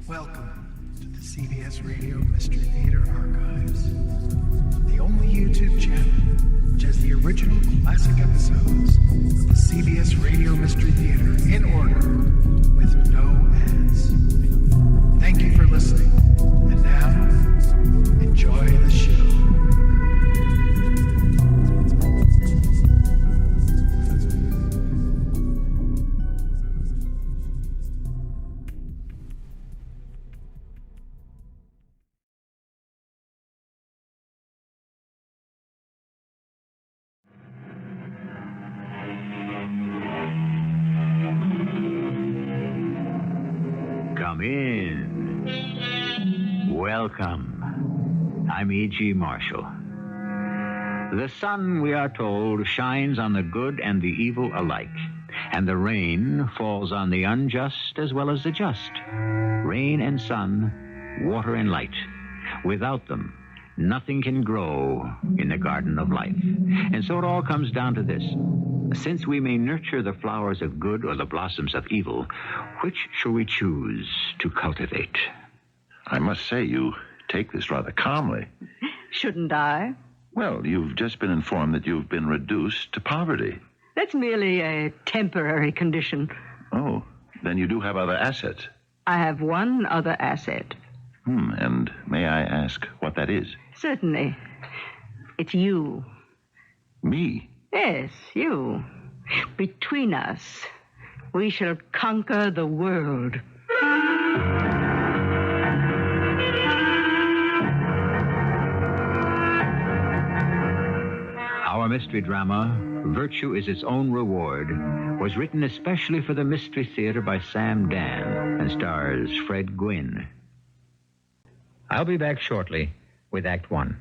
Welcome to the CBS Radio Mystery Theater Archives, the only YouTube channel which has the original classic episodes of the CBS Radio Mystery Theater in order with no ads. Thank you for listening, and now, enjoy the show. Come in. Welcome. I'm E.G. Marshall. The sun, we are told, shines on the good and the evil alike, and the rain falls on the unjust as well as the just. Rain and sun, water and light. Without them, nothing can grow in the garden of life. And so it all comes down to this. Since we may nurture the flowers of good or the blossoms of evil, which shall we choose to cultivate? I must say, you take this rather calmly. Shouldn't I? Well, you've just been informed that you've been reduced to poverty. That's merely a temporary condition. Oh, then you do have other assets. I have one other asset. And may I ask what that is? Certainly. It's you. Me? Yes, you. Between us, we shall conquer the world. Our mystery drama, Virtue is Its Own Reward, was written especially for the Mystery Theater by Sam Dann and stars Fred Gwynne. I'll be back shortly with Act One.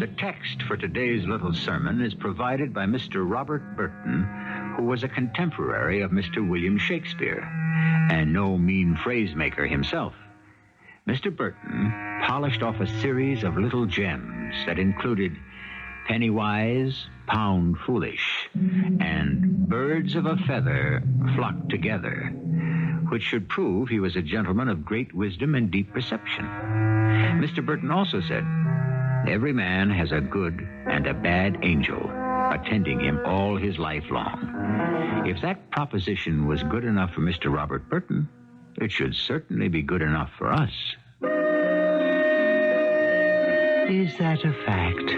The text for today's little sermon is provided by Mr. Robert Burton, who was a contemporary of Mr. William Shakespeare, and no mean phrase maker himself. Mr. Burton polished off a series of little gems that included penny wise, pound foolish, and birds of a feather flock together, which should prove he was a gentleman of great wisdom and deep perception. Mr. Burton also said, every man has a good and a bad angel attending him all his life long. If that proposition was good enough for Mr. Robert Burton, it should certainly be good enough for us. Is that a fact?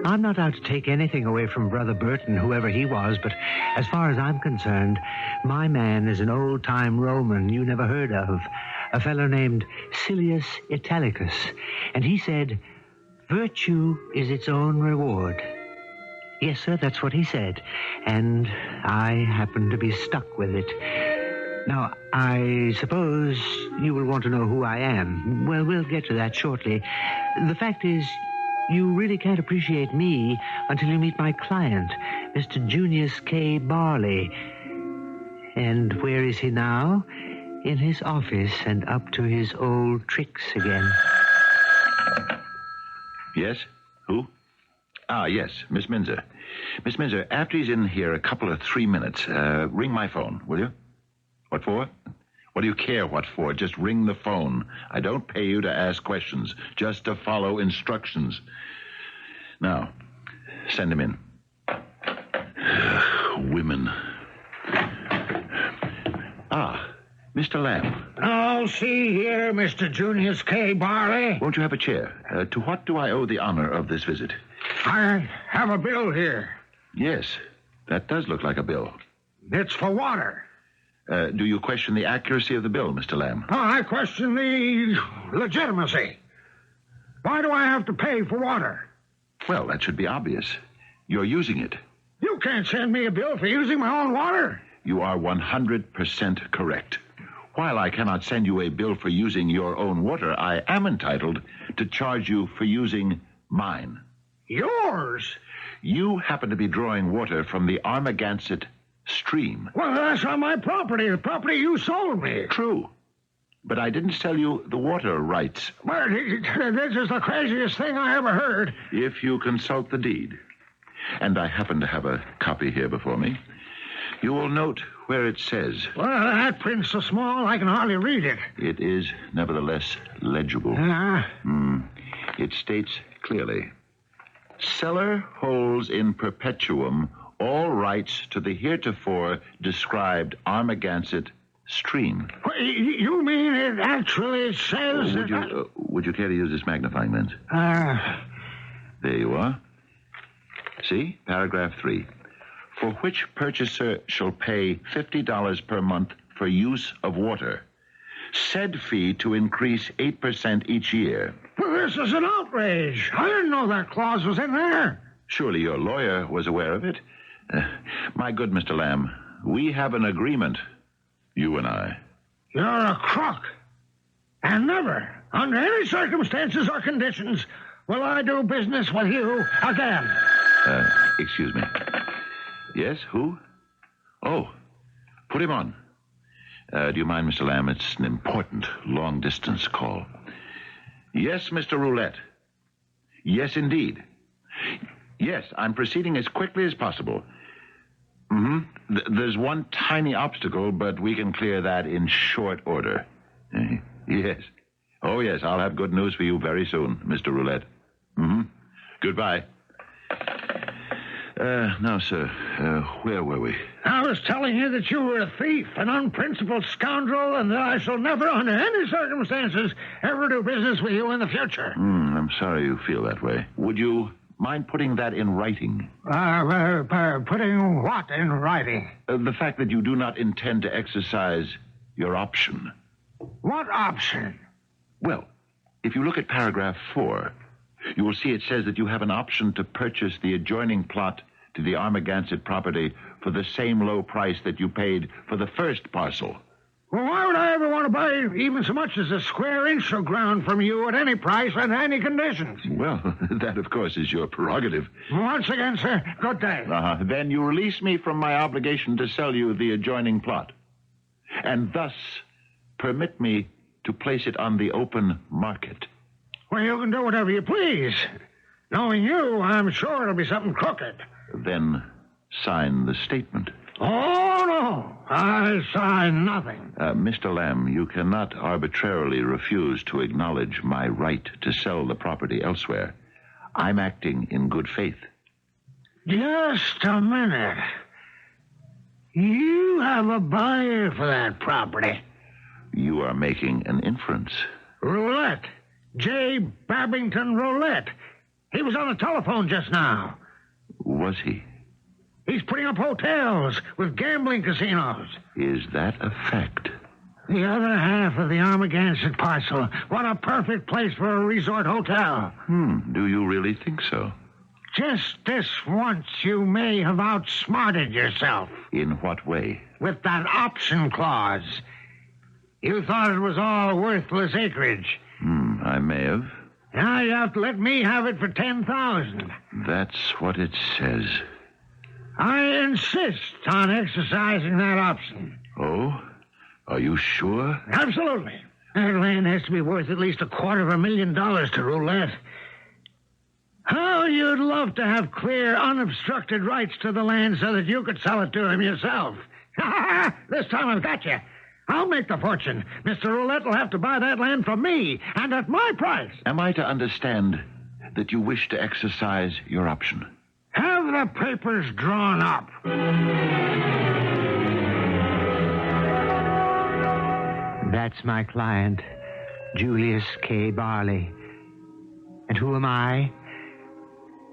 I'm not out to take anything away from Brother Burton, whoever he was, but as far as I'm concerned, my man is an old-time Roman you never heard of, a fellow named Silius Italicus, and he said, virtue is its own reward. Yes, sir, that's what he said, and I happen to be stuck with it. Now, I suppose you will want to know who I am. Well, we'll get to that shortly. The fact is, you really can't appreciate me until you meet my client, Mr. Junius K. Barley. And where is he now? In his office and up to his old tricks again. Yes? Who? Yes, Miss Minzer. Miss Minzer, after he's in here a couple of 3 minutes, ring my phone, will you? What for? What do you care what for? Just ring the phone. I don't pay you to ask questions, just to follow instructions. Now, send him in. Women. Mr. Lamb. Oh, see here, Mr. Junius K. Barley. Won't you have a chair? To what do I owe the honor of this visit? I have a bill here. Yes, that does look like a bill. It's for water. Do you question the accuracy of the bill, Mr. Lamb? Oh, I question the legitimacy. Why do I have to pay for water? Well, that should be obvious. You're using it. You can't send me a bill for using my own water. You are 100% correct. While I cannot send you a bill for using your own water, I am entitled to charge you for using mine. Yours? You happen to be drawing water from the Armagansett stream. Well, that's on my property, the property you sold me. True. But I didn't sell you the water rights. Well, this is the craziest thing I ever heard. If you consult the deed. And I happen to have a copy here before me. You will note where it says. Well, that print's so small I can hardly read it. It is nevertheless legible. It states clearly, seller holds in perpetuum all rights to the heretofore described Armagansett stream. Well, you mean it actually says... Would you care to use this magnifying lens? There you are. See? Paragraph 3. For which purchaser shall pay $50 per month for use of water. Said fee to increase 8% each year. Well, this is an outrage. I didn't know that clause was in there. Surely your lawyer was aware of it. My good Mr. Lamb, we have an agreement, you and I. You're a crook. And never, under any circumstances or conditions, will I do business with you again. Excuse me. Yes, who? Oh, put him on. Do you mind, Mr. Lamb? It's an important long-distance call. Yes, Mr. Roulette. Yes, indeed. Yes, I'm proceeding as quickly as possible. There's one tiny obstacle, but we can clear that in short order. Yes. Oh, yes, I'll have good news for you very soon, Mr. Roulette. Goodbye. Now, sir, where were we? I was telling you that you were a thief, an unprincipled scoundrel, and that I shall never, under any circumstances, ever do business with you in the future. I'm sorry you feel that way. Would you mind putting that in writing? Putting what in writing? The fact that you do not intend to exercise your option. What option? Well, if you look at paragraph 4, you will see it says that you have an option to purchase the adjoining plot to the Armagansett property for the same low price that you paid for the first parcel. Well, why would I ever want to buy even so much as a square inch of ground from you at any price and any conditions? Well, that, of course, is your prerogative. Once again, sir, good day. Then you release me from my obligation to sell you the adjoining plot, and thus permit me to place it on the open market. Well, you can do whatever you please. Knowing you, I'm sure it'll be something crooked. Then sign the statement. Oh, no. I sign nothing. Mr. Lamb, you cannot arbitrarily refuse to acknowledge my right to sell the property elsewhere. I'm acting in good faith. Just a minute. You have a buyer for that property. You are making an inference. Roulette. J. Babington Roulette. He was on the telephone just now. Was he? He's putting up hotels with gambling casinos. Is that a fact? The other half of the Armagansett parcel. What a perfect place for a resort hotel. Do you really think so? Just this once you may have outsmarted yourself. In what way? With that option clause. You thought it was all worthless acreage. I may have. Now you have to let me have it for $10,000. That's what it says. I insist on exercising that option. Oh? Are you sure? Absolutely. That land has to be worth at least $250,000 to Roulette. How you'd love to have clear, unobstructed rights to the land so that you could sell it to him yourself. This time I've got you. I'll make the fortune. Mr. Roulette will have to buy that land from me, and at my price. Am I to understand that you wish to exercise your option? Have the papers drawn up. That's my client, Julius K. Barley. And who am I?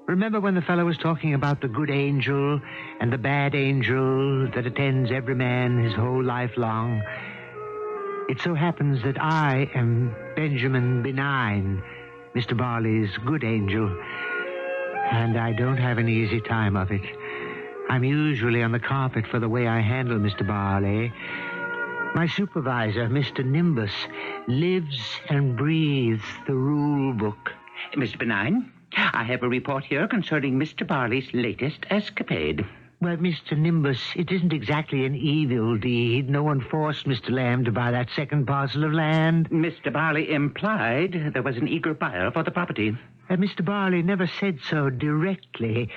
Remember when the fellow was talking about the good angel and the bad angel that attends every man his whole life long? It so happens that I am Benjamin Benign, Mr. Barley's good angel, and I don't have an easy time of it. I'm usually on the carpet for the way I handle Mr. Barley. My supervisor, Mr. Nimbus, lives and breathes the rule book. Mr. Benign, I have a report here concerning Mr. Barley's latest escapade. Well, Mr. Nimbus, it isn't exactly an evil deed. No one forced Mr. Lamb to buy that second parcel of land. Mr. Barley implied there was an eager buyer for the property. Mr. Barley never said so directly.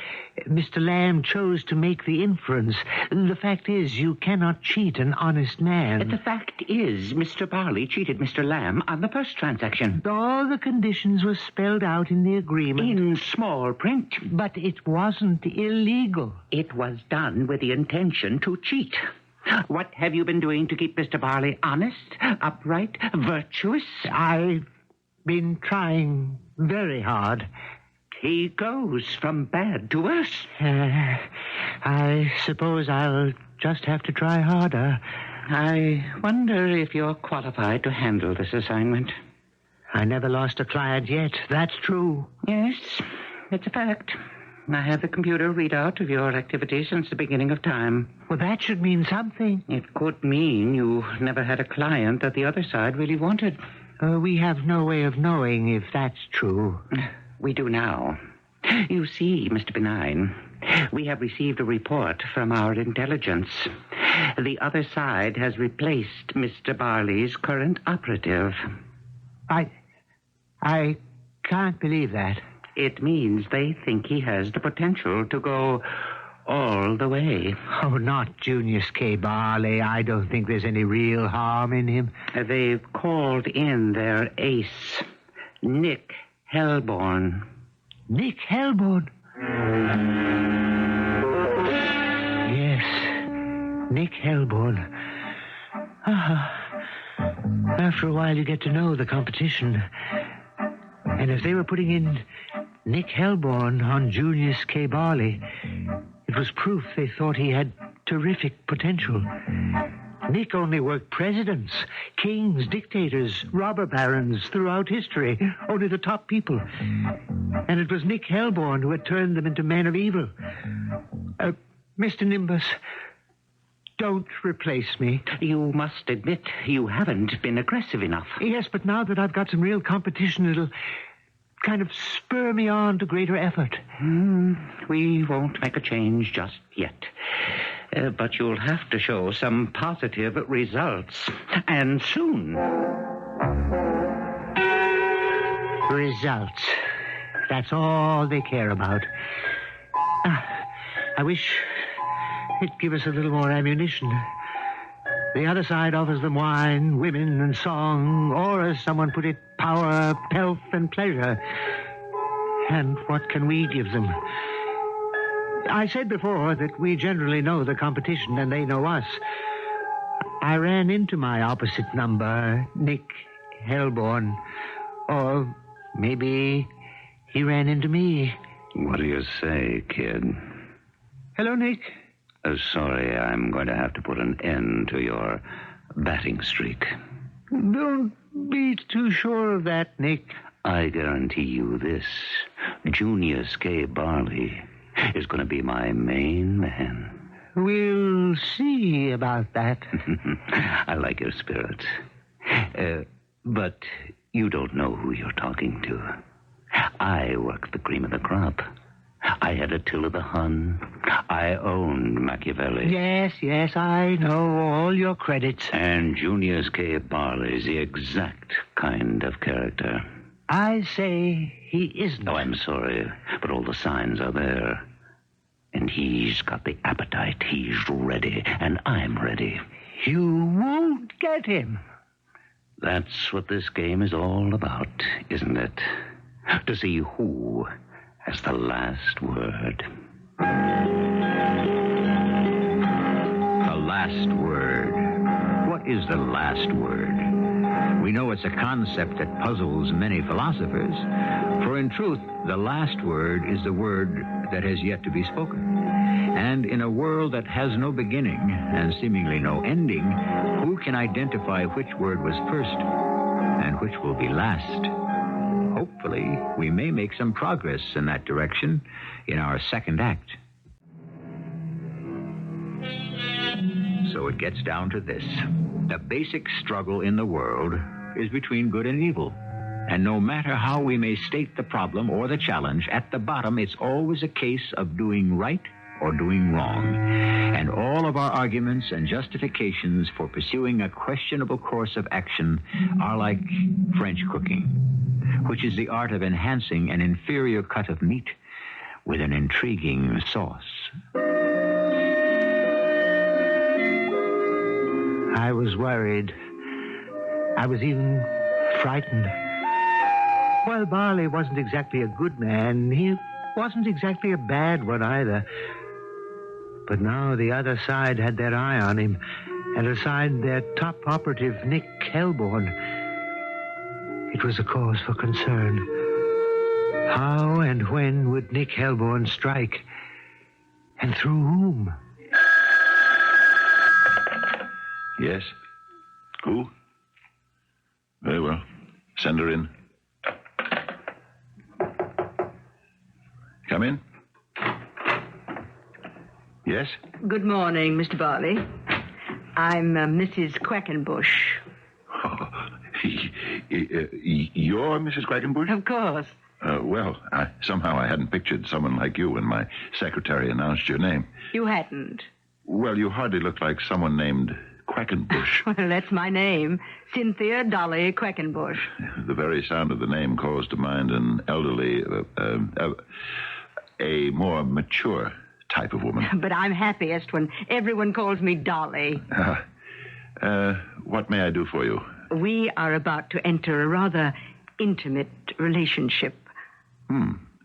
Mr. Lamb chose to make the inference. The fact is, you cannot cheat an honest man. The fact is, Mr. Barley cheated Mr. Lamb on the first transaction. All the conditions were spelled out in the agreement. In small print. But it wasn't illegal. It was done with the intention to cheat. What have you been doing to keep Mr. Barley honest, upright, virtuous? I've been trying very hard. He goes from bad to worse. I suppose I'll just have to try harder. I wonder if you're qualified to handle this assignment. I never lost a client yet. That's true. Yes, it's a fact. I have the computer readout of your activity since the beginning of time. Well, that should mean something. It could mean you never had a client that the other side really wanted. We have no way of knowing if that's true. We do now. You see, Mr. Benign, we have received a report from our intelligence. The other side has replaced Mr. Barley's current operative. I can't believe that. It means they think he has the potential to go all the way. Oh, not Junius K. Barley. I don't think there's any real harm in him. They've called in their ace, Nick Hellborn. Nick Hellborn? Yes, Nick Hellborn. After a while, you get to know the competition. And if they were putting in Nick Hellborn on Junius K. Barley, it was proof they thought he had terrific potential. Nick only worked presidents, kings, dictators, robber barons throughout history, only the top people. And it was Nick Hellborn who had turned them into men of evil. Mr. Nimbus, don't replace me. You must admit you haven't been aggressive enough. Yes, but now that I've got some real competition, it'll kind of spur me on to greater effort. We won't make a change just yet. But you'll have to show some positive results. And soon. Results. That's all they care about. I wish they'd give us a little more ammunition. The other side offers them wine, women, and song, or, as someone put it, power, pelf, and pleasure. And what can we give them? I said before that we generally know the competition and they know us. I ran into my opposite number, Nick Hellborn. Or maybe he ran into me. What do you say, kid? Hello, Nick. Sorry, I'm going to have to put an end to your batting streak. Don't be too sure of that, Nick. I guarantee you this. Junius K. Barley is going to be my main man. We'll see about that. I like your spirit. But you don't know who you're talking to. I worked the cream of the crop. I had Attila the Hun. I owned Machiavelli. Yes, I know all your credits. And Junius K. Barley's the exact kind of character. I say he isn't. Oh, I'm sorry, but all the signs are there. And he's got the appetite. He's ready, and I'm ready. You won't get him. That's what this game is all about, isn't it? To see who has the last word. The last word. What is the last word? We know it's a concept that puzzles many philosophers, for in truth, the last word is the word that has yet to be spoken. And in a world that has no beginning and seemingly no ending, who can identify which word was first and which will be last? Hopefully, we may make some progress in that direction in our second act. So it gets down to this. The basic struggle in the world is between good and evil. And no matter how we may state the problem or the challenge, at the bottom it's always a case of doing right or doing wrong. And all of our arguments and justifications for pursuing a questionable course of action are like French cooking. which is the art of enhancing an inferior cut of meat with an intriguing sauce. I was worried. I was even frightened. Well, Barley wasn't exactly a good man. He wasn't exactly a bad one either. But now the other side had their eye on him, and assigned their top operative, Nick Helborn. It was a cause for concern. How and when would Nick Helborn strike? And through whom? Yes? Who? Very well. Send her in. Come in. Yes? Good morning, Mr. Barley. I'm Mrs. Quackenbush. Oh, you're Mrs. Quackenbush? Of course. Well, somehow I hadn't pictured someone like you when my secretary announced your name. You hadn't? Well, you hardly look like someone named Quackenbush. Well, that's my name. Cynthia Dolly Quackenbush. The very sound of the name calls to mind an elderly, a more mature type of woman. But I'm happiest when everyone calls me Dolly. What may I do for you? We are about to enter a rather intimate relationship.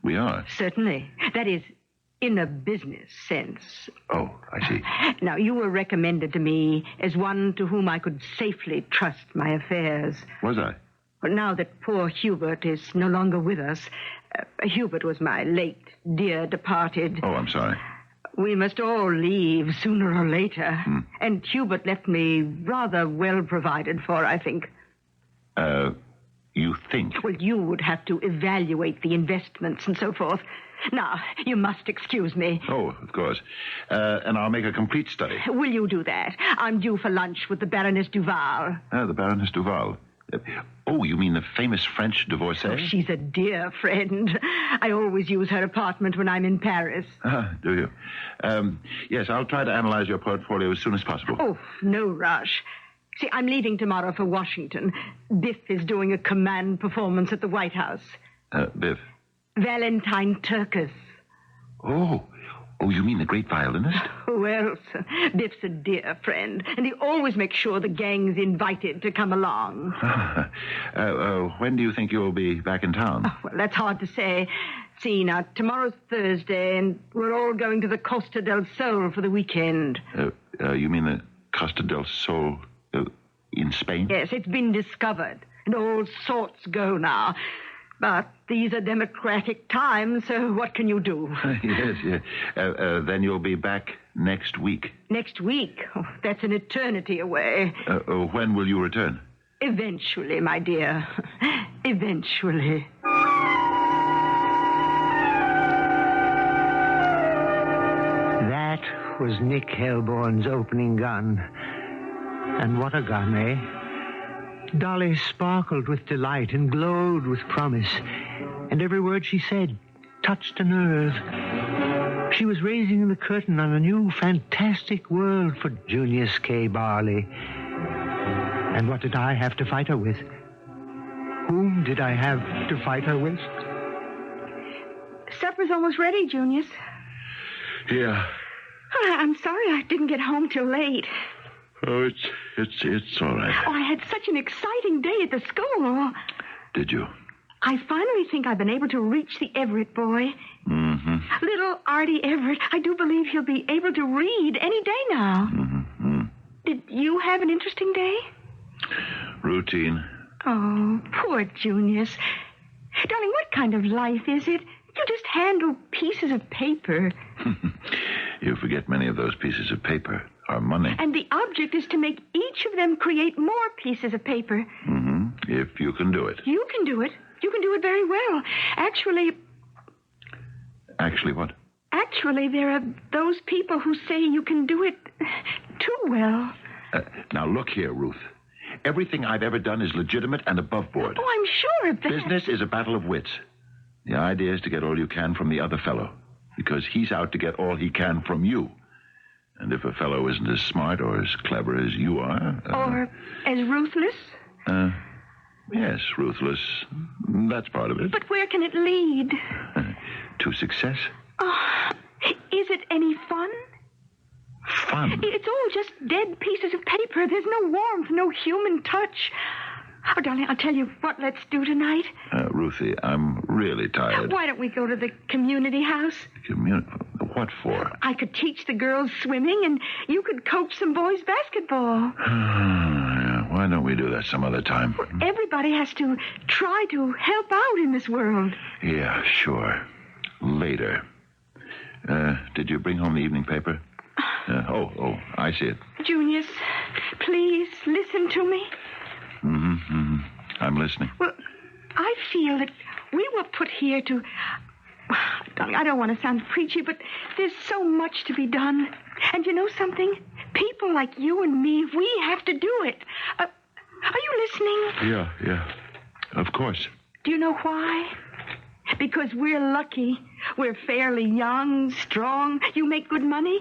We are? Certainly. That is, in a business sense. Oh, I see. Now, you were recommended to me as one to whom I could safely trust my affairs. Was I? But now that poor Hubert is no longer with us, Hubert was my late, dear departed. Oh, I'm sorry. We must all leave sooner or later. And Hubert left me rather well provided for, I think. You think? Well, you would have to evaluate the investments and so forth. Now, you must excuse me. Oh, of course. And I'll make a complete study. Will you do that? I'm due for lunch with the Baroness Duval. The Baroness Duval. Oh, you mean the famous French divorcee? Oh, she's a dear friend. I always use her apartment when I'm in Paris. Do you? Yes, I'll try to analyze your portfolio as soon as possible. Oh, no rush. See, I'm leaving tomorrow for Washington. Biff is doing a command performance at the White House. Biff? Valentine Turkus. Oh, you mean the great violinist? Who else? Biff's a dear friend, and he always makes sure the gang's invited to come along. When do you think you'll be back in town? Oh, well, that's hard to say. See, now, tomorrow's Thursday, and we're all going to the Costa del Sol for the weekend. You mean the Costa del Sol in Spain? Yes, it's been discovered, and all sorts go now. But these are democratic times, so what can you do? Yes. Then you'll be back next week. Next week? Oh, that's an eternity away. When will you return? Eventually, my dear. Eventually. That was Nick Helborn's opening gun. And what a gun, eh? Dolly sparkled with delight and glowed with promise, and every word she said touched a nerve. She was raising the curtain on a new, fantastic world for Junius K. Barley. And what did I have to fight her with? Whom did I have to fight her with? Supper's almost ready, Junius. Yeah. Oh, I'm sorry I didn't get home till late. Oh, it's all right. Oh, I had such an exciting day at the school. Did you? I finally think I've been able to reach the Everett boy. Mm-hmm. Little Artie Everett. I do believe he'll be able to read any day now. Mm-hmm. Did you have an interesting day? Routine. Oh, poor Junius. Darling, what kind of life is it? You just handle pieces of paper. You forget many of those pieces of paper are money. And the object is to make each of them create more pieces of paper. Mm-hmm. If you can do it. You can do it. You can do it very well. Actually... Actually what? Actually, there are those people who say you can do it too well. Now, look here, Ruth. Everything I've ever done is legitimate and above board. Oh, I'm sure of that. Business is a battle of wits. The idea is to get all you can from the other fellow, because he's out to get all he can from you. And if a fellow isn't as smart or as clever as you are... or as ruthless? Yes, ruthless. That's part of it. But where can it lead? To success. Oh, is it any fun? Fun. It's all just dead pieces of paper. There's no warmth, no human touch. Oh, darling, I'll tell you what let's do tonight. Ruthie, I'm really tired. Why don't we go to the community house? What for? I could teach the girls swimming, and you could coach some boys basketball. Why don't we do that some other time? Well, everybody has to try to help out in this world. Yeah, sure. Later. Did you bring home the evening paper? I see it. Junius, please listen to me. Mm-hmm. I'm listening. Well, I feel that we were put here to... Darling, I don't want to sound preachy, but there's so much to be done. And you know something? People like you and me, we have to do it. Are you listening? Yeah. Of course. Do you know why? Because we're lucky. We're fairly young, strong. You make good money.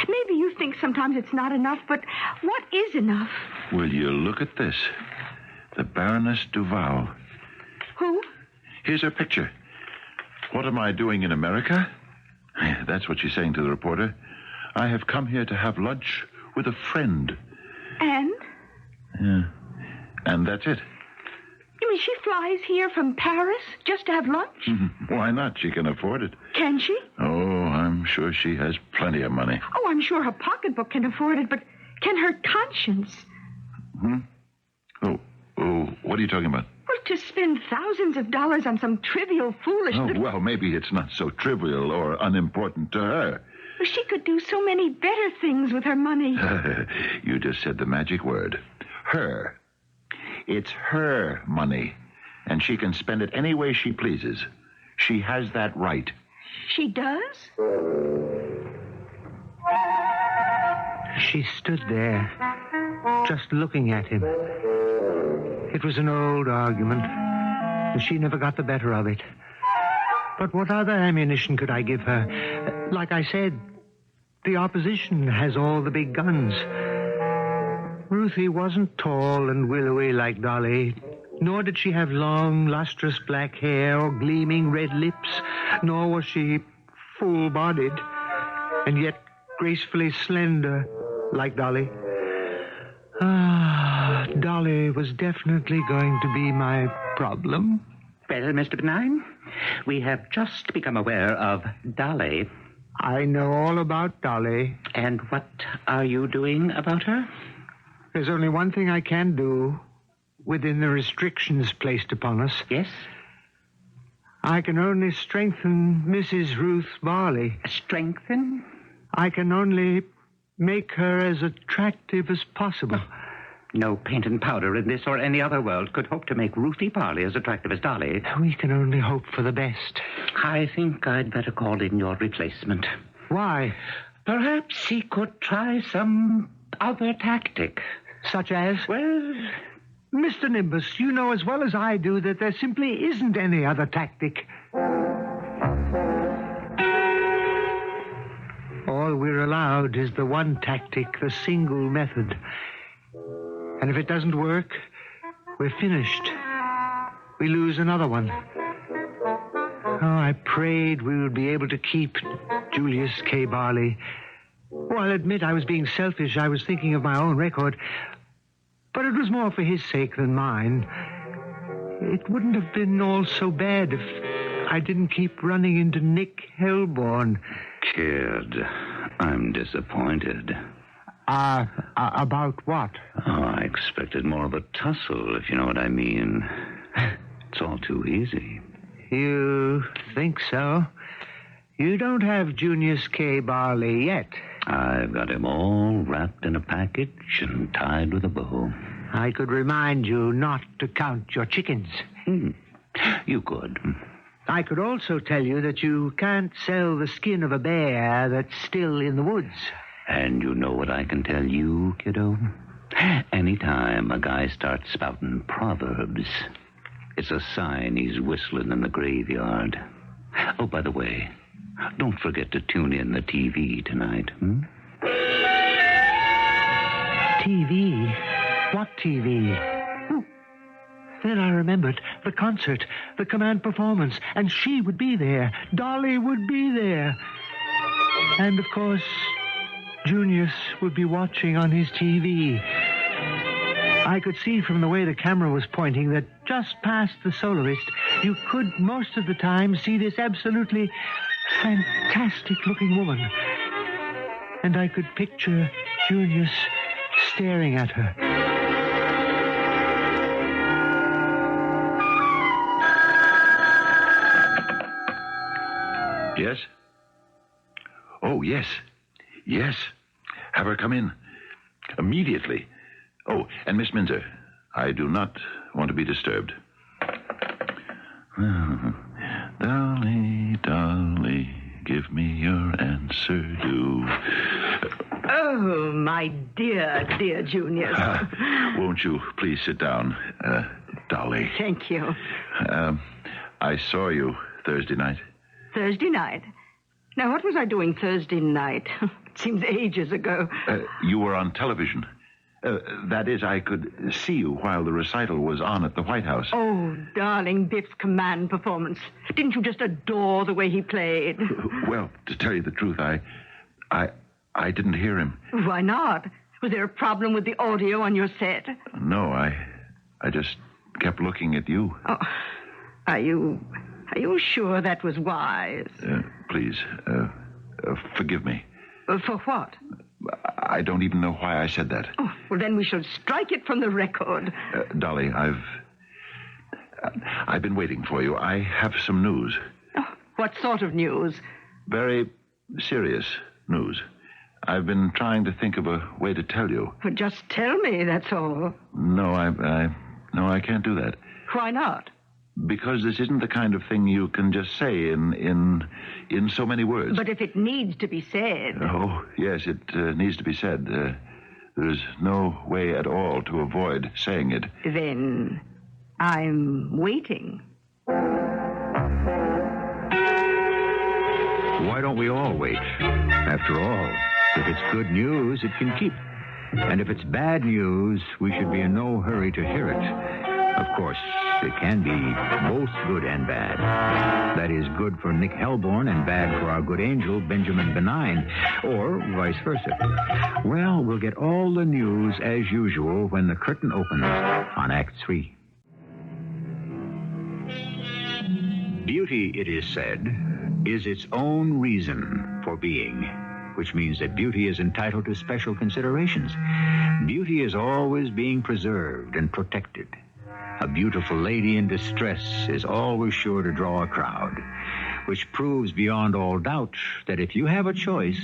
Maybe you think sometimes it's not enough, but what is enough? Will you look at this? The Baroness Duval. Who? Here's her picture. What am I doing in America? That's what she's saying to the reporter. I have come here to have lunch with a friend. And? Yeah. And that's it. You mean she flies here from Paris just to have lunch? Why not? She can afford it. Can she? Oh, I'm sure she has plenty of money. Oh, I'm sure her pocketbook can afford it, but can her conscience? Oh, what are you talking about? Well, to spend thousands of dollars on some trivial, foolish... Well, maybe it's not so trivial or unimportant to her. Well, she could do so many better things with her money. You just said the magic word. Her. It's her money, and she can spend it any way she pleases. She has that right. She does? She stood there, just looking at him. It was an old argument, and she never got the better of it. But what other ammunition could I give her? Like I said, the opposition has all the big guns. Ruthie wasn't tall and willowy like Dolly, nor did she have long, lustrous black hair or gleaming red lips, nor was she full-bodied, and yet gracefully slender like Dolly. Dolly was definitely going to be my problem. Well, Mr. Benign, we have just become aware of Dolly. I know all about Dolly. And what are you doing about her? There's only one thing I can do within the restrictions placed upon us. Yes? I can only strengthen Mrs. Ruth Barley. Strengthen? I can only make her as attractive as possible. No paint and powder in this or any other world could hope to make Ruthie Barley as attractive as Dolly. We can only hope for the best. I think I'd better call in your replacement. Why? Perhaps he could try some other tactic. Such as? Well, Mr. Nimbus, you know as well as I do that there simply isn't any other tactic. All we're allowed is the one tactic, the single method. And if it doesn't work, we're finished. We lose another one. Oh, I prayed we would be able to keep Julius K. Barley. Oh, I'll admit I was being selfish. I was thinking of my own record. But it was more for his sake than mine. It wouldn't have been all so bad if I didn't keep running into Nick Helborn. Kid, I'm disappointed. About what? Oh, I expected more of a tussle, if you know what I mean. It's all too easy. You think so? You don't have Junius K. Barley yet. I've got him all wrapped in a package and tied with a bow. I could remind you not to count your chickens. You could. I could also tell you that you can't sell the skin of a bear that's still in the woods. And you know what I can tell you, kiddo? Anytime a guy starts spouting proverbs, it's a sign he's whistling in the graveyard. Oh, by the way, don't forget to tune in the TV tonight. TV? What TV? Then I remembered the concert, the command performance, and she would be there. Dolly would be there. And, of course, Junius would be watching on his TV. I could see from the way the camera was pointing that just past the soloist, you could most of the time see this absolutely fantastic-looking woman. And I could picture Junius staring at her. Yes? Oh, yes. Yes. Have her come in. Immediately. Oh, and Miss Minzer, I do not want to be disturbed. Dolly, Dolly, give me your answer, do. Oh, my dear Junius. Won't you please sit down, Dolly? Thank you. I saw you Thursday night. Thursday night? Now, what was I doing Thursday night? It seems ages ago. You were on television. That is, I could see you while the recital was on at the White House. Oh, darling Biff's command performance. Didn't you just adore the way he played? Well, to tell you the truth, I didn't hear him. Why not? Was there a problem with the audio on your set? No, I just kept looking at you. Oh, are you sure that was wise? Please, forgive me. For what? I don't even know why I said that. Oh, well, then we shall strike it from the record. Dolly, I've been waiting for you. I have some news. Oh, what sort of news? Very serious news. I've been trying to think of a way to tell you. Well, just tell me, that's all. No, I can't do that. Why not? Because this isn't the kind of thing you can just say in so many words. But if it needs to be said... Oh, yes, it needs to be said. There's no way at all to avoid saying it. Then I'm waiting. Why don't we all wait? After all, if it's good news, it can keep. And if it's bad news, we should be in no hurry to hear it. Of course, it can be both good and bad. That is, good for Nick Helborn and bad for our good angel, Benjamin Benign, or vice versa. Well, we'll get all the news as usual when the curtain opens on Act 3. Beauty, it is said, is its own reason for being, which means that beauty is entitled to special considerations. Beauty is always being preserved and protected. A beautiful lady in distress is always sure to draw a crowd, which proves beyond all doubt that if you have a choice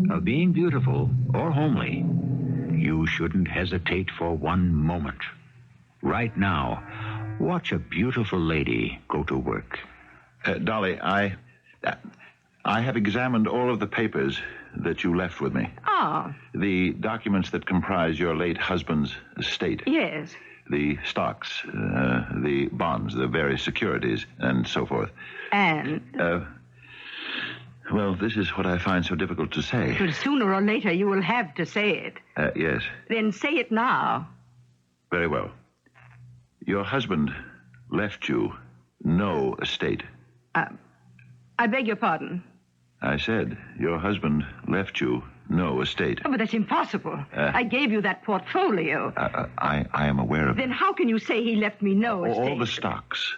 of being beautiful or homely, you shouldn't hesitate for one moment. Right now, watch a beautiful lady go to work. Dolly, I have examined all of the papers that you left with me. Ah. The documents that comprise your late husband's estate. Yes. The stocks, the bonds, the various securities, and so forth. And? Well, this is what I find so difficult to say. But sooner or later you will have to say it. Yes. Then say it now. Very well. Your husband left you no estate. I beg your pardon. I said your husband left you no estate. Oh, but that's impossible. I gave you that portfolio. I am aware of it. Then how can you say he left me no estate? All the stocks,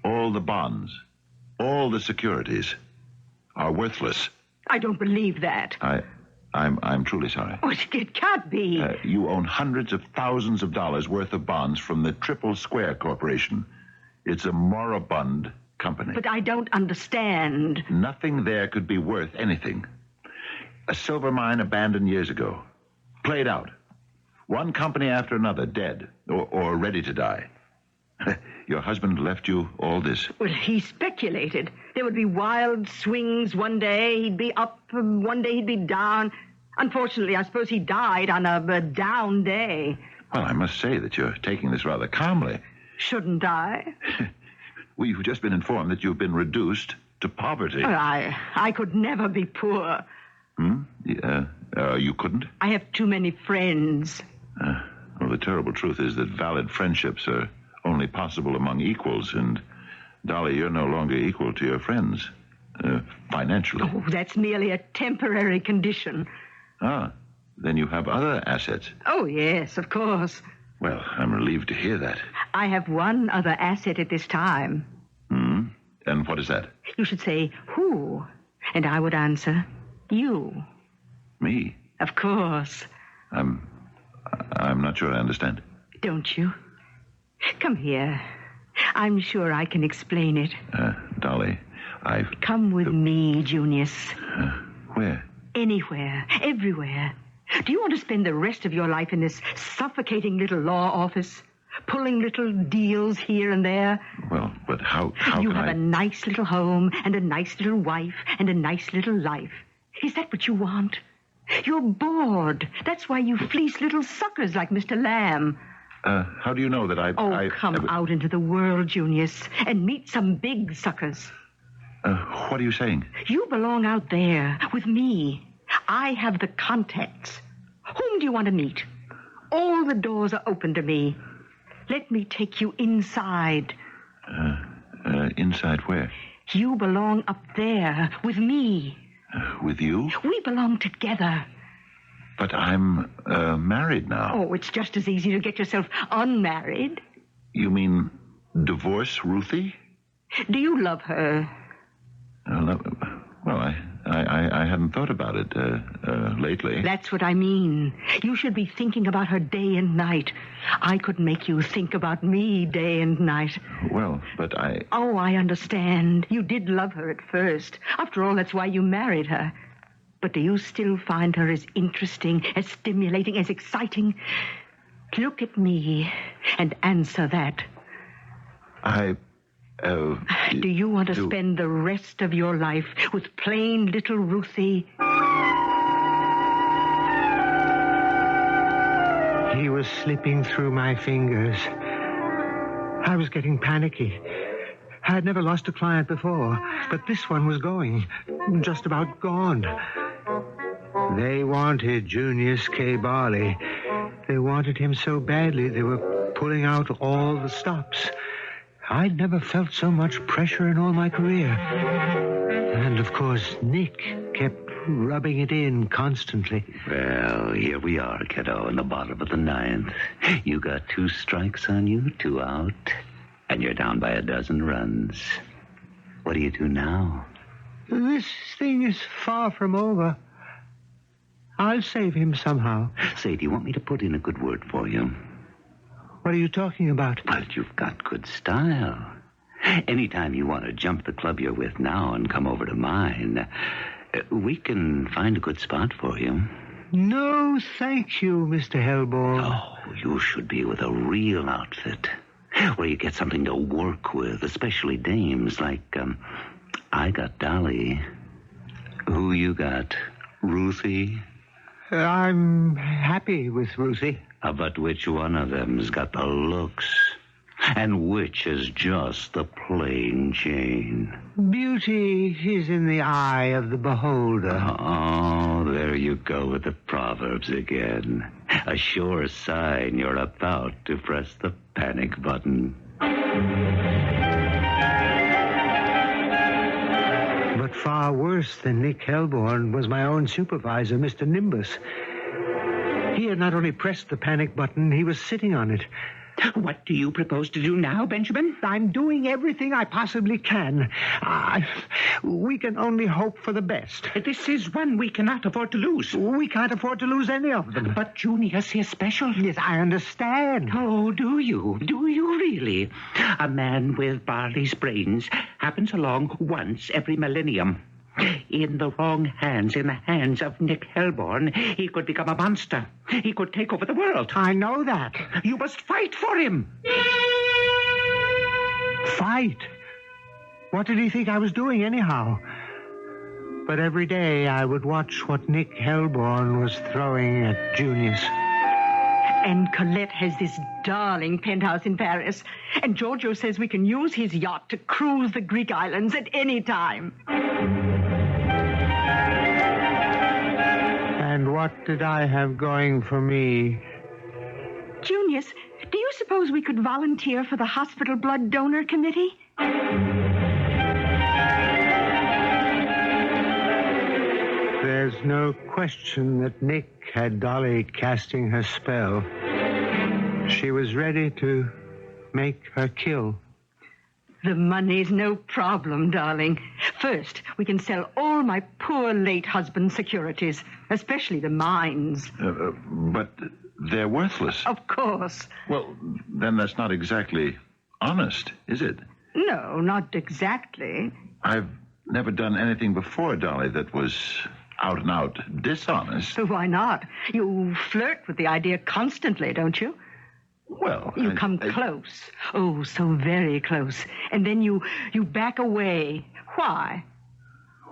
all the bonds, all the securities are worthless. I don't believe that. I'm truly sorry. Oh, it can't be. You own hundreds of thousands of dollars worth of bonds from the Triple Square Corporation. It's a moribund company. But I don't understand. Nothing there could be worth anything. A silver mine abandoned years ago. Played out. One company after another dead or ready to die. Your husband left you all this. Well, he speculated. There would be wild swings. One day he'd be up, one day he'd be down. Unfortunately, I suppose he died on a down day. Well, I must say that you're taking this rather calmly. Shouldn't I? We've just been informed that you've been reduced to poverty. Well, I could never be poor. You couldn't? I have too many friends. Well, the terrible truth is that valid friendships are only possible among equals, and, Dolly, you're no longer equal to your friends, financially. Oh, that's merely a temporary condition. Ah, then you have other assets. Oh, yes, of course. Well, I'm relieved to hear that. I have one other asset at this time. And what is that? You should say, who? And I would answer, you. Me? Of course. I'm not sure I understand. Don't you? Come here. I'm sure I can explain it. Dolly, Come with me, Junius. Where? Anywhere. Everywhere. Do you want to spend the rest of your life in this suffocating little law office? Pulling little deals here and there? Well, but how you can have I... a nice little home and a nice little wife and a nice little life. Is that what you want? You're bored. That's why you fleece little suckers like Mr. Lamb. How do you know that Come out into the world, Junius, and meet some big suckers. What are you saying? You belong out there with me. I have the contacts. Whom do you want to meet? All the doors are open to me. Let me take you inside. Inside where? You belong up there with me. With you? We belong together. But I'm married now. Oh, it's just as easy to get yourself unmarried. You mean divorce Ruthie? Do you love her? Well, I hadn't thought about it lately. That's what I mean. You should be thinking about her day and night. I could make you think about me day and night. Well, but I... Oh, I understand. You did love her at first. After all, that's why you married her. But do you still find her as interesting, as stimulating, as exciting? Look at me and answer that. Do you want to spend the rest of your life with plain little Ruthie? He was slipping through my fingers. I was getting panicky. I had never lost a client before, but this one was going, just about gone. They wanted Junius K. Barley. They wanted him so badly they were pulling out all the stops. I'd never felt so much pressure in all my career. And, of course, Nick kept rubbing it in constantly. Well, here we are, kiddo, in the bottom of the ninth. You got 2 strikes on you, 2 out, and you're down by 12 runs. What do you do now? This thing is far from over. I'll save him somehow. Say, do you want me to put in a good word for you? What are you talking about? Well, you've got good style. Anytime you want to jump the club you're with now and come over to mine, we can find a good spot for you. No, thank you, Mr. Hellborn. Oh, you should be with a real outfit, where you get something to work with, especially dames like, I got Dolly. Who you got? Ruthie? I'm happy with Ruthie. But which one of them's got the looks? And which is just the plain Jane? Beauty is in the eye of the beholder. Oh, there you go with the Proverbs again. A sure sign you're about to press the panic button. But far worse than Nick Hellborn was my own supervisor, Mr. Nimbus. He had not only pressed the panic button, he was sitting on it. What do you propose to do now, Benjamin? I'm doing everything I possibly can. We can only hope for the best. This is one we cannot afford to lose. We can't afford to lose any of them. But Junius is special. Yes, I understand. Oh, do you? Do you really? A man with Barley's brains happens along once every millennium. In the wrong hands, in the hands of Nick Hellborn, he could become a monster. He could take over the world. I know that. You must fight for him. Fight? What did he think I was doing anyhow? But every day I would watch what Nick Hellborn was throwing at Junius. And Colette has this darling penthouse in Paris. And Giorgio says we can use his yacht to cruise the Greek islands at any time. And what did I have going for me? Junius, do you suppose we could volunteer for the hospital blood donor committee? There's no question that Nick had Dolly casting her spell. She was ready to make her kill. The money's no problem, darling. First, we can sell all my poor late husband's securities, especially the mines. But they're worthless. Of course. Well, then that's not exactly honest, is it? No, not exactly. I've never done anything before, Dolly, that was out and out dishonest. So why not? You flirt with the idea constantly, don't you? Well, You come close. Oh, so very close. And then you back away. Why?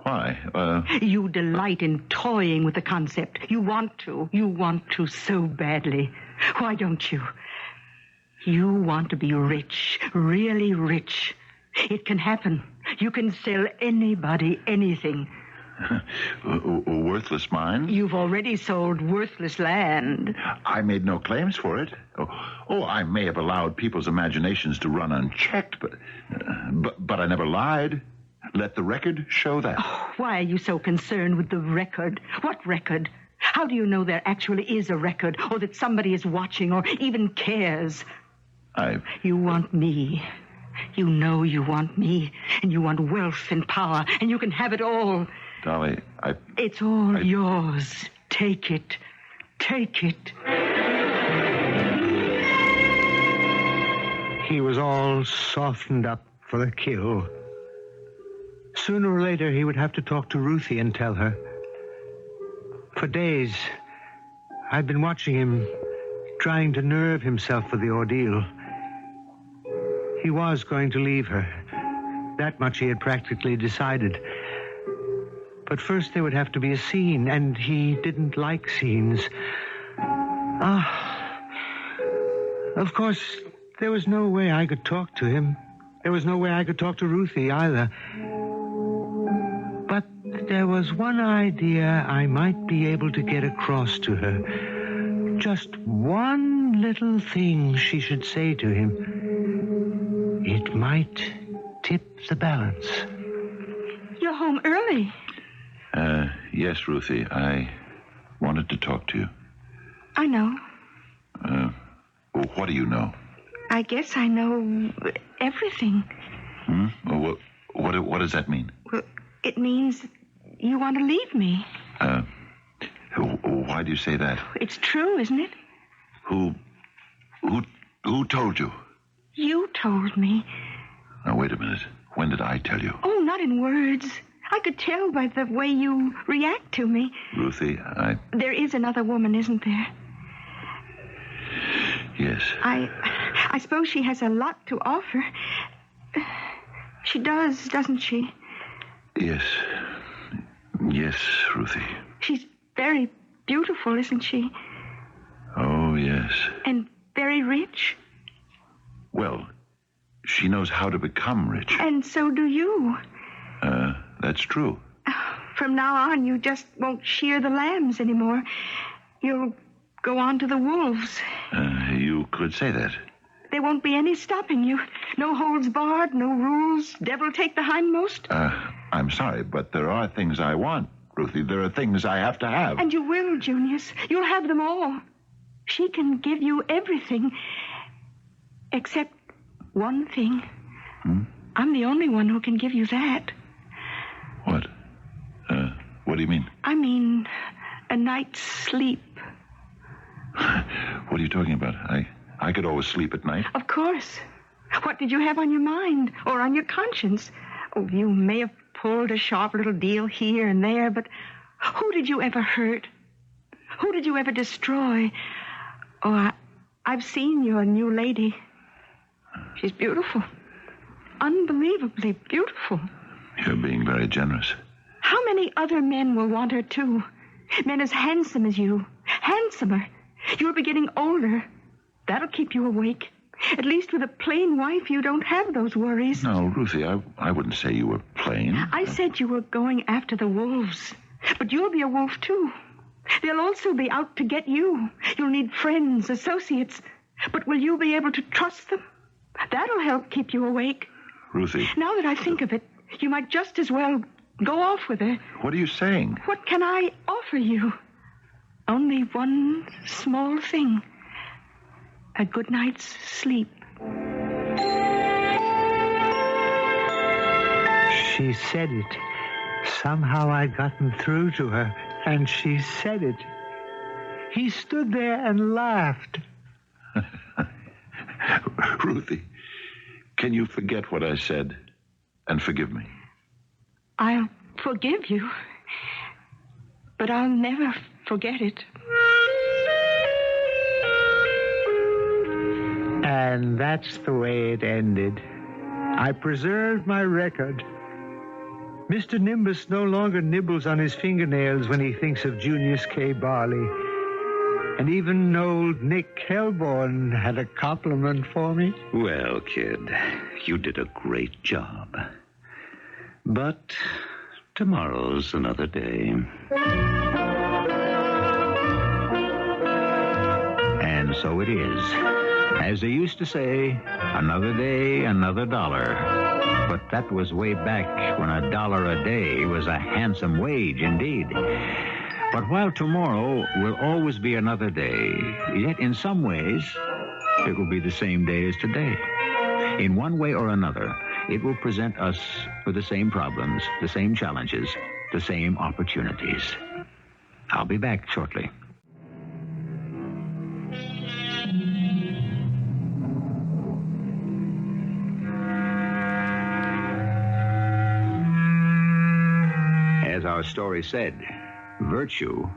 Why? You delight in toying with the concept. You want to. You want to so badly. Why don't you? You want to be rich, really rich. It can happen. You can sell anybody anything. Worthless mine? You've already sold worthless land. I made no claims for it. Oh, I may have allowed people's imaginations to run unchecked, but I never lied. Let the record show that. Oh, why are you so concerned with the record? What record? How do you know there actually is a record, or that somebody is watching, or even cares? You want me. You know you want me, and you want wealth and power, and you can have it all. Dolly, It's all yours. Take it. Take it. He was all softened up for the kill. Sooner or later, he would have to talk to Ruthie and tell her. For days, I'd been watching him, trying to nerve himself for the ordeal. He was going to leave her. That much he had practically decided. But first there would have to be a scene, and he didn't like scenes. Of course, there was no way I could talk to him. There was no way I could talk to Ruthie either. But there was one idea I might be able to get across to her. Just one little thing she should say to him. It might tip the balance. You're home early. Yes, Ruthie, I wanted to talk to you. I know. What do you know? I guess I know everything. Well, what does that mean? Well, it means you want to leave me. Why do you say that? It's true, isn't it? Who told you? You told me. Now, wait a minute. When did I tell you? Oh, not in words. I could tell by the way you react to me. Ruthie, There is another woman, isn't there? Yes. I suppose she has a lot to offer. She does, doesn't she? Yes. Yes, Ruthie. She's very beautiful, isn't she? Oh, yes. And very rich. Well, she knows how to become rich. And so do you. That's true. From now on, you just won't shear the lambs anymore. You'll go on to the wolves. You could say that. There won't be any stopping you. No holds barred, no rules. Devil take the hindmost. I'm sorry, but there are things I want, Ruthie. There are things I have to have. And you will, Junius. You'll have them all. She can give you everything. Except one thing. I'm the only one who can give you that. What? What do you mean? I mean, a night's sleep. What are you talking about? I could always sleep at night. Of course. What did you have on your mind or on your conscience? Oh, you may have pulled a sharp little deal here and there, but who did you ever hurt? Who did you ever destroy? Oh, I've seen your new lady. She's beautiful. Unbelievably beautiful. You're being very generous. How many other men will want her, too? Men as handsome as you. Handsomer. You'll be getting older. That'll keep you awake. At least with a plain wife, you don't have those worries. No, Ruthie, I wouldn't say you were plain. I said you were going after the wolves. But you'll be a wolf, too. They'll also be out to get you. You'll need friends, associates. But will you be able to trust them? That'll help keep you awake. Ruthie. Now that I think of it, you might just as well go off with her. What are you saying? What can I offer you? Only one small thing. A good night's sleep. She said it. Somehow I'd gotten through to her, and she said it. He stood there and laughed. Ruthie, can you forget what I said and forgive me? I'll forgive you, but I'll never forget it. And that's the way it ended. I preserved my record. Mr. Nimbus no longer nibbles on his fingernails when he thinks of Junius K. Barley. And even old Nick Helborn had a compliment for me. Well, kid, you did a great job. But tomorrow's another day. And so it is. As they used to say, another day, another dollar. But that was way back when $1 a day was a handsome wage indeed. But while tomorrow will always be another day, yet in some ways, it will be the same day as today. In one way or another, it will present us with the same problems, the same challenges, the same opportunities. I'll be back shortly. As our story said, virtue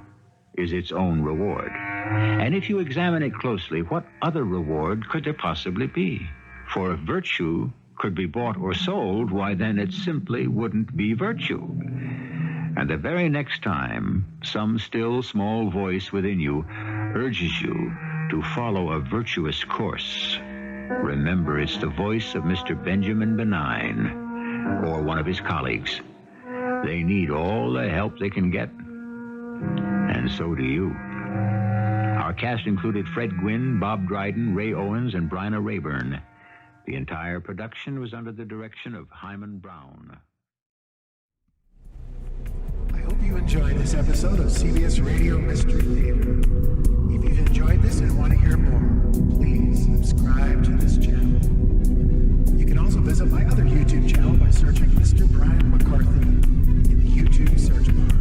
is its own reward. And if you examine it closely, what other reward could there possibly be? For if virtue could be bought or sold, why then it simply wouldn't be virtue. And the very next time some still small voice within you urges you to follow a virtuous course, remember it's the voice of Mr. Benjamin Benign or one of his colleagues. They need all the help they can get. And so do you. Our cast included Fred Gwynne, Bob Dryden, Ray Owens, and Bryna Raeburn. The entire production was under the direction of Hyman Brown. I hope you enjoyed this episode of CBS Radio Mystery Theater. If you've enjoyed this and want to hear more, please subscribe to this channel. You can also visit my other YouTube channel by searching Mr. Brian McCarthy in the YouTube search bar.